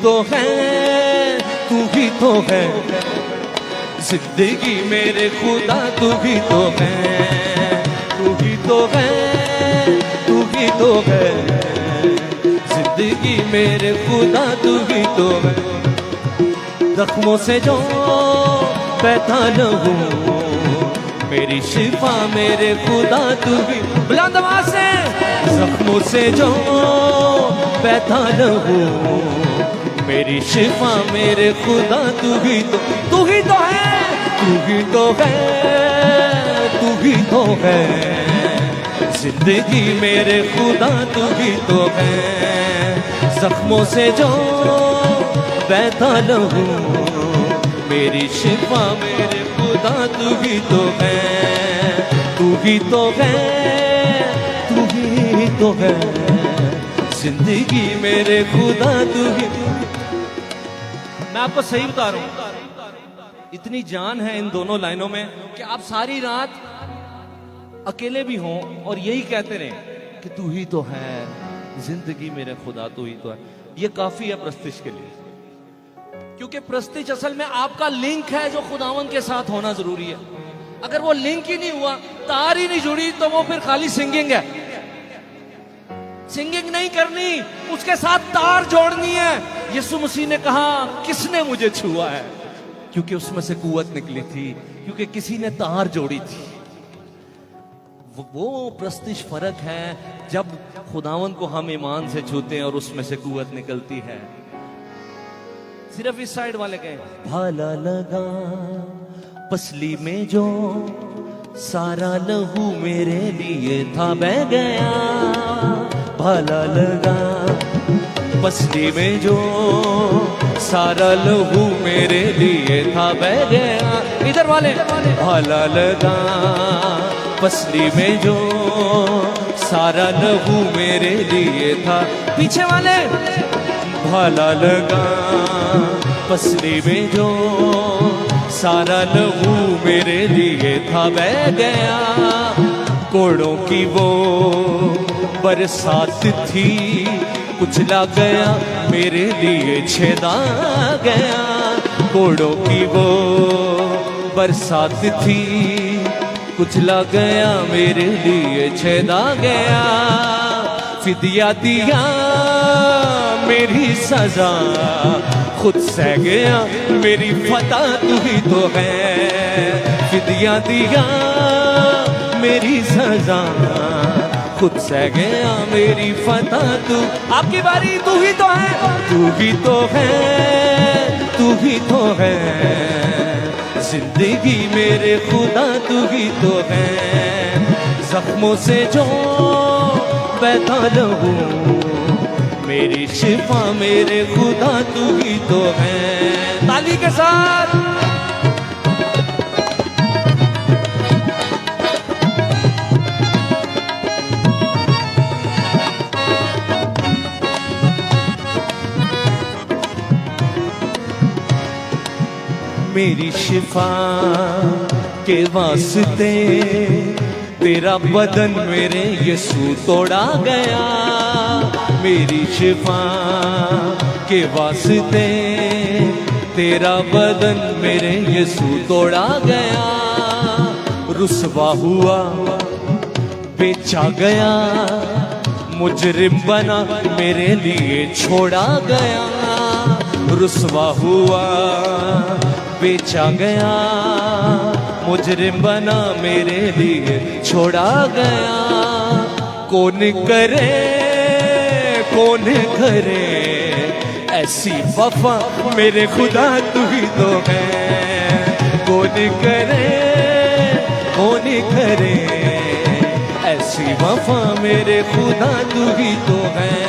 तो है, तू ही तो है जिंदगी मेरे खुदा, तू ही तो है, तू ही तो है, तू ही तो है जिंदगी मेरे खुदा, तू ही तो है। जख्मों से जो बहता न हूँ, मेरी शिफा मेरे खुदा, तू ही। बुलंद आवाज से। जख्मों से जो बहता न हूँ, मेरी शिफा मेरे खुदा, तू ही तो है, तू ही तो है, तू ही तो है जिंदगी मेरे खुदा, तू ही तो है। जख्मों से जो बहता न हूँ, मेरी शिफा मेरे खुदा, तू ही तो है, तू ही तो है, तू ही तो है जिंदगी मेरे खुदा, तू ही। मैं आपको सही बता रहा हूं, इतनी जान है इन दोनों लाइनों में कि आप सारी रात अकेले भी हों और यही कहते रहें कि तू ही तो है जिंदगी मेरे खुदा, तू ही तो है। ये काफी है प्रस्तिश के लिए, क्योंकि प्रस्तिश असल में आपका लिंक है जो खुदावन के साथ होना जरूरी है। अगर वो लिंक ही नहीं हुआ, तार ही नहीं जुड़ी, तो वो फिर खाली सिंगिंग है। सिंगिंग नहीं करनी, उसके साथ तार जोड़नी है। यीशु मसीह ने कहा, किसने मुझे छुआ है? क्योंकि उसमें से कुव्वत निकली थी, क्योंकि किसी ने तार जोड़ी थी। वो प्रस्तिश फर्क है जब खुदावन को हम ईमान से छूते हैं और उसमें से कुव्वत निकलती है। सिर्फ इस साइड वाले कहें, भाला लगा पसली में जो सारा लहू मेरे लिए था बह गया, भाला लगा पसली में जो सारा लहू मेरे लिए था बह गया। इधर वाले, भाला लगा पसली में जो सारा लहू मेरे लिए था। पीछे वाले, भाला लगा पसली में जो सारा लहू मेरे लिए था बह गया। कोड़ों की वो बरसात थी, कुचला गया मेरे लिए छेदा गया। कोड़ों की वो बरसात थी, कुचला गया मेरे लिए छेदा गया। फिदिया दिया मेरी सजा, खुद सह गया मेरी फतह, तू ही तो है। फिदिया दिया मेरी सजा, खुद सह गया मेरी फतह, तू। आपकी बारी, तू ही तो है, तू ही तो है, तू ही तो है जिंदगी मेरे खुदा, तू ही तो है। जख्मों से जो बहता न हूँ, मेरी शिफा मेरे खुदा, तू ही तो है। ताली के साथ। मेरी शिफा के वास्ते तेरा बदन मेरे यीशु तोड़ा गया। मेरी शिफा के वास्ते तेरा बदन मेरे यीशु तोड़ा गया। रुसवा हुआ बेचा गया, मुजरिम बना मेरे लिए छोड़ा गया। रुसवा हुआ बेचा गया, मुजरिम बना मेरे लिए छोड़ा गया। कौन करे, कौन करे ऐसी वफा मेरे खुदा, तू ही तो है। कौन करे, कौन करे ऐसी वफा मेरे खुदा, तू ही तो है।